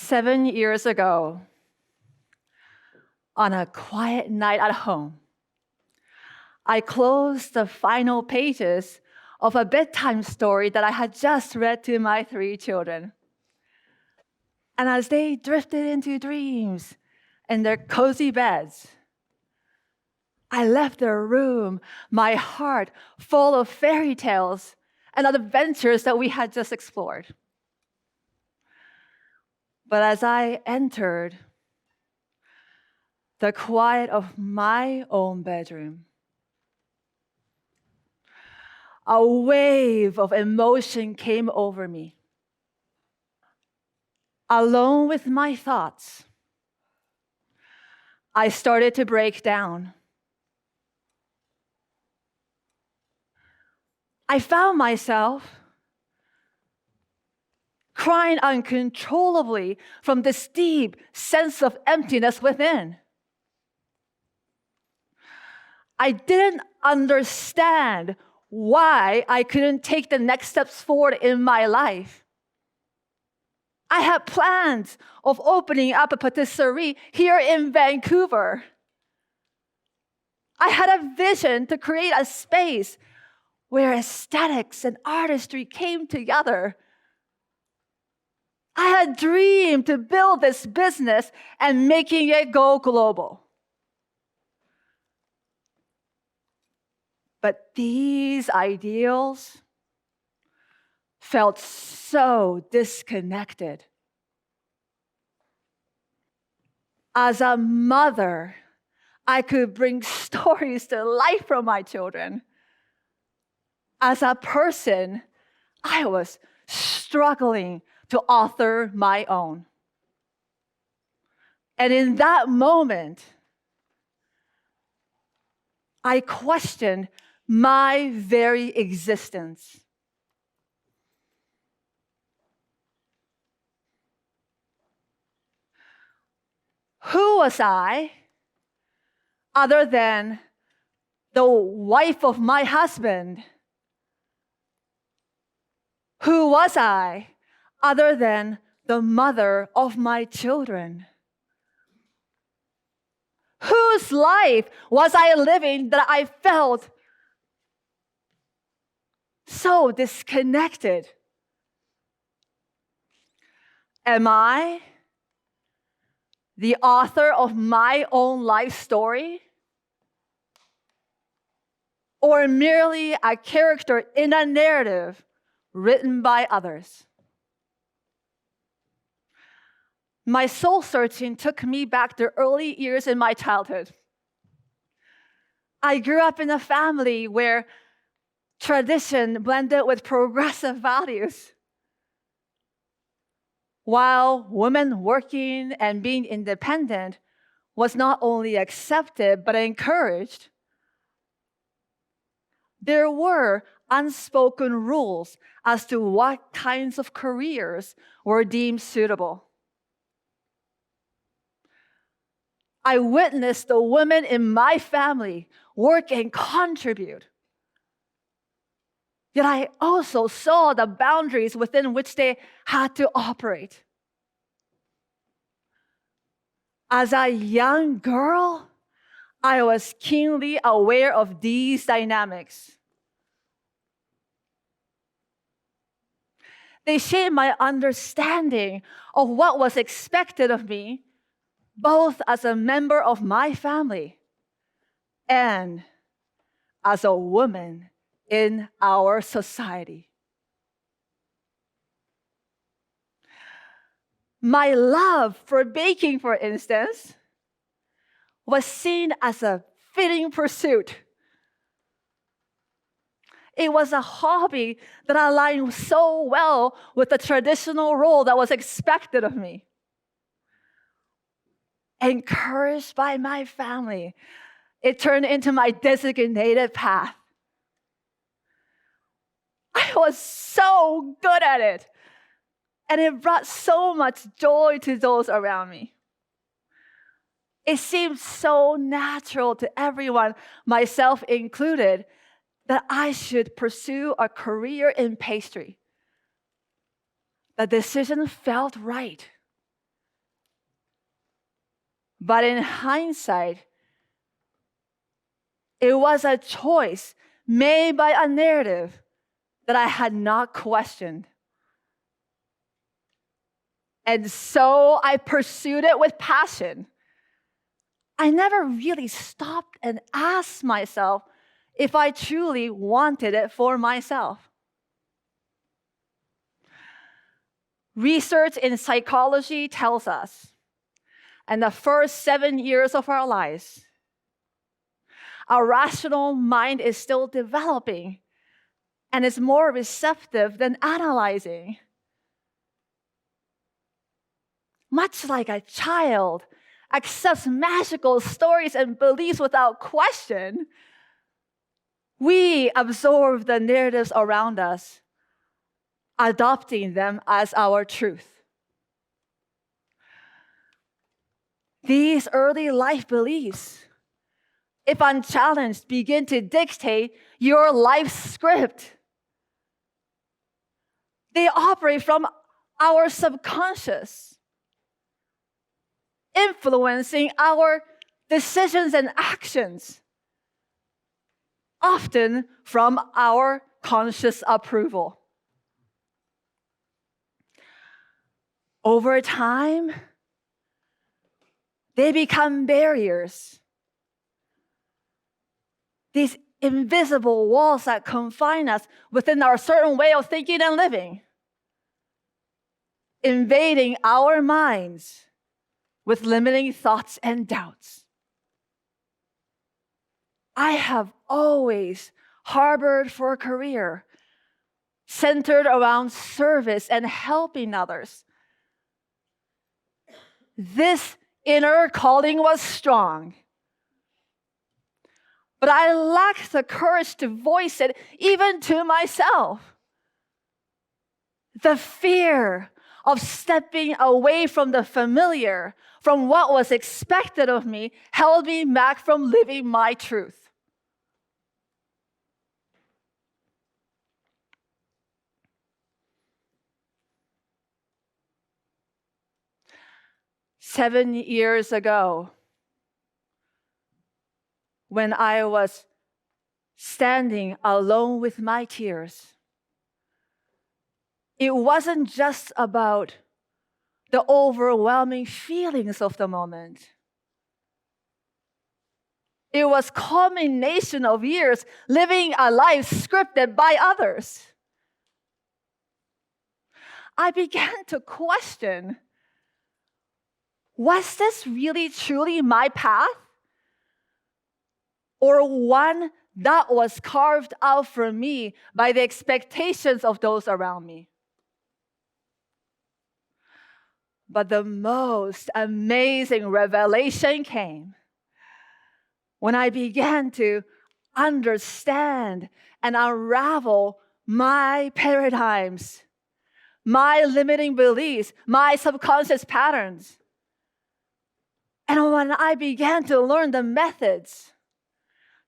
7 years ago, on a quiet night at home, I closed the final pages of a bedtime story that I had just read to my 3 children. And as they drifted into dreams in their cozy beds, I left their room, my heart full of fairy tales and adventures that we had just explored. But as I entered the quiet of my own bedroom, a wave of emotion came over me. Alone with my thoughts, I started to break down. I found myself crying uncontrollably from this deep sense of emptiness within. I didn't understand why I couldn't take the next steps forward in my life. I had plans of opening up a patisserie here in Vancouver. I had a vision to create a space where aesthetics and artistry came together. I had dreamed to build this business and making it go global. But these ideals felt so disconnected. As a mother, I could bring stories to life from my children. As a person, I was struggling to author my own. And in that moment, I questioned my very existence. Who was I other than the wife of my husband? Who was I other than the mother of my children? Whose life was I living that I felt so disconnected? Am I the author of my own life story? Or merely a character in a narrative written by others? My soul searching took me back to early years in my childhood. I grew up in a family where tradition blended with progressive values. While women working and being independent was not only accepted but encouraged, there were unspoken rules as to what kinds of careers were deemed suitable. I witnessed the women in my family work and contribute. Yet I also saw the boundaries within which they had to operate. As a young girl, I was keenly aware of these dynamics. They shaped my understanding of what was expected of me, both as a member of my family and as a woman in our society. My love for baking, for instance, was seen as a fitting pursuit. It was a hobby that aligned so well with the traditional role that was expected of me. Encouraged by my family, it turned into my designated path. I was so good at it, and it brought so much joy to those around me. It seemed so natural to everyone, myself included, that I should pursue a career in pastry. The decision felt right. But in hindsight, it was a choice made by a narrative that I had not questioned. And so I pursued it with passion. I never really stopped and asked myself if I truly wanted it for myself. Research in psychology tells us, in the first 7 years of our lives, our rational mind is still developing and is more receptive than analyzing. Much like a child accepts magical stories and beliefs without question, we absorb the narratives around us, adopting them as our truth. These early life beliefs, if unchallenged, begin to dictate your life script. They operate from our subconscious, influencing our decisions and actions, often from our conscious approval. Over time, they become barriers. These invisible walls that confine us within our certain way of thinking and living, invading our minds with limiting thoughts and doubts. I have always harbored for a career centered around service and helping others. This inner calling was strong, but I lacked the courage to voice it even to myself. The fear of stepping away from the familiar, from what was expected of me, held me back from living my truth. Seven years ago, when I was standing alone with my tears, it wasn't just about the overwhelming feelings of the moment. It was culmination of years living a life scripted by others. I began to question, was this really truly my path? Or one that was carved out for me by the expectations of those around me? But the most amazing revelation came when I began to understand and unravel my paradigms, my limiting beliefs, my subconscious patterns. And when I began to learn the methods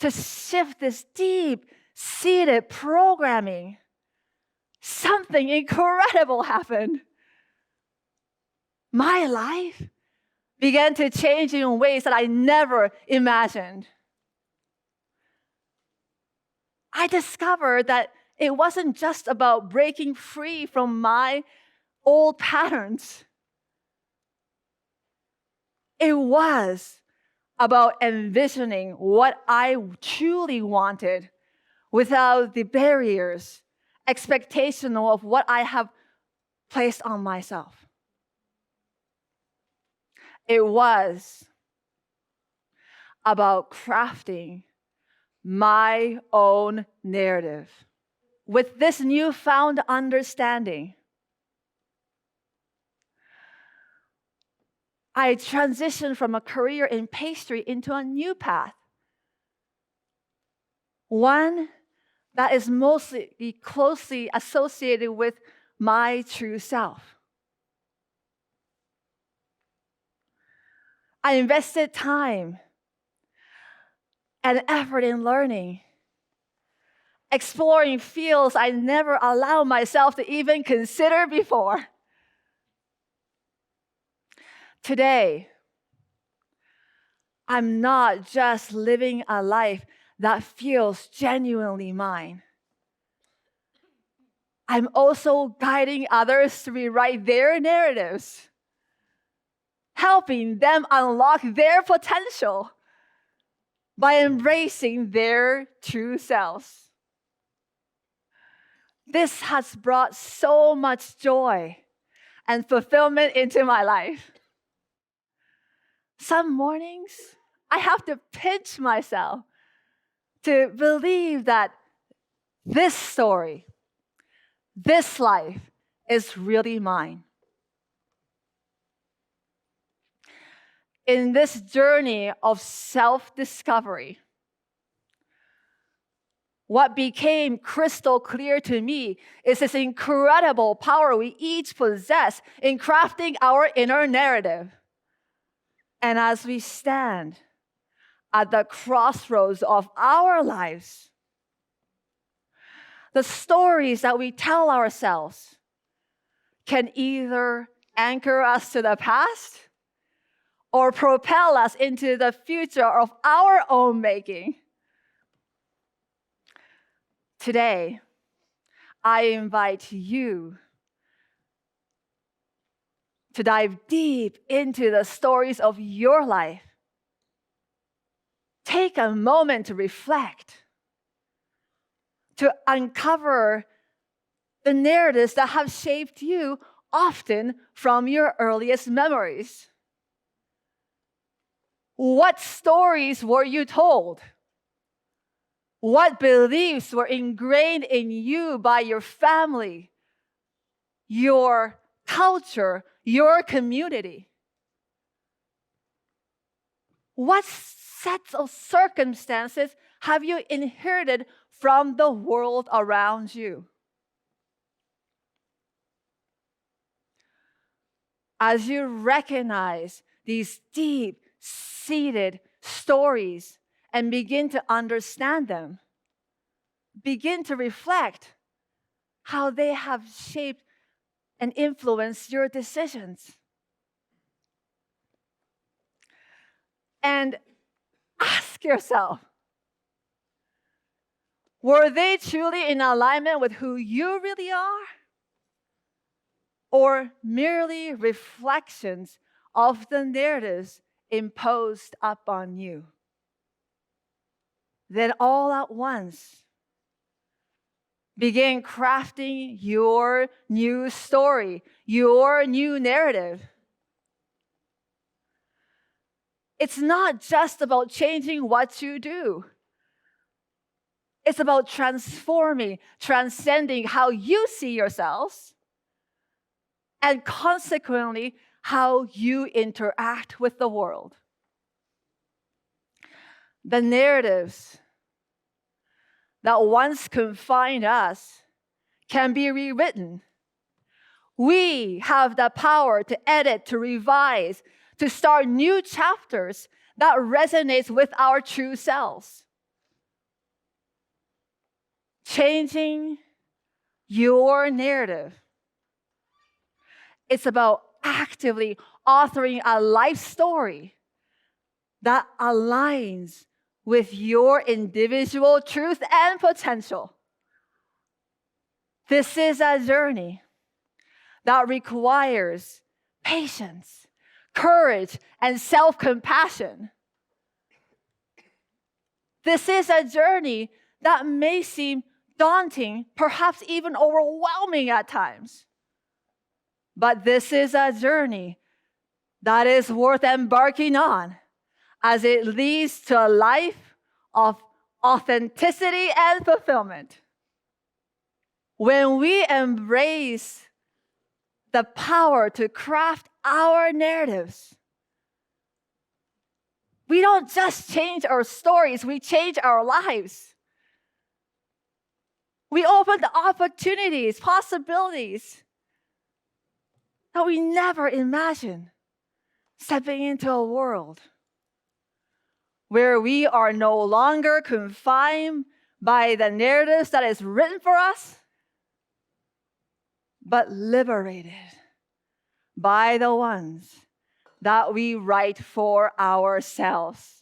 to shift this deep-seated programming, something incredible happened. My life began to change in ways that I never imagined. I discovered that it wasn't just about breaking free from my old patterns. It was about envisioning what I truly wanted without the barriers, expectation of what I have placed on myself. It was about crafting my own narrative. With this newfound understanding, I transitioned from a career in pastry into a new path. One that is mostly closely associated with my true self. I invested time and effort in learning, exploring fields I never allowed myself to even consider before. Today, I'm not just living a life that feels genuinely mine. I'm also guiding others to rewrite their narratives, helping them unlock their potential by embracing their true selves. This has brought so much joy and fulfillment into my life. Some mornings, I have to pinch myself to believe that this story, this life is really mine. In this journey of self-discovery, what became crystal clear to me is this incredible power we each possess in crafting our inner narrative. And as we stand at the crossroads of our lives, the stories that we tell ourselves can either anchor us to the past or propel us into the future of our own making. Today, I invite you to dive deep into the stories of your life. Take a moment to reflect, to uncover the narratives that have shaped you, often from your earliest memories. What stories were you told? What beliefs were ingrained in you by your family, your culture, your community? What sets of circumstances have you inherited from the world around you? As you recognize these deep-seated stories and begin to understand them, begin to reflect how they have shaped and influenced your decisions. And ask yourself, were they truly in alignment with who you really are? Or merely reflections of the narratives imposed upon you? Then all at once, begin crafting your new story, your new narrative. It's not just about changing what you do. It's about transforming, transcending how you see yourselves, and consequently, how you interact with the world. The narratives that once confined us can be rewritten. We have the power to edit, to revise, to start new chapters that resonates with our true selves. Changing your narrative. It's about actively authoring a life story that aligns with your individual truth and potential. This is a journey that requires patience, courage, and self-compassion. This is a journey that may seem daunting, perhaps even overwhelming at times. But this is a journey that is worth embarking on, as it leads to a life of authenticity and fulfillment. When we embrace the power to craft our narratives, we don't just change our stories, we change our lives. We open the opportunities, possibilities that we never imagined, stepping into a world where we are no longer confined by the narratives that is written for us, but liberated by the ones that we write for ourselves.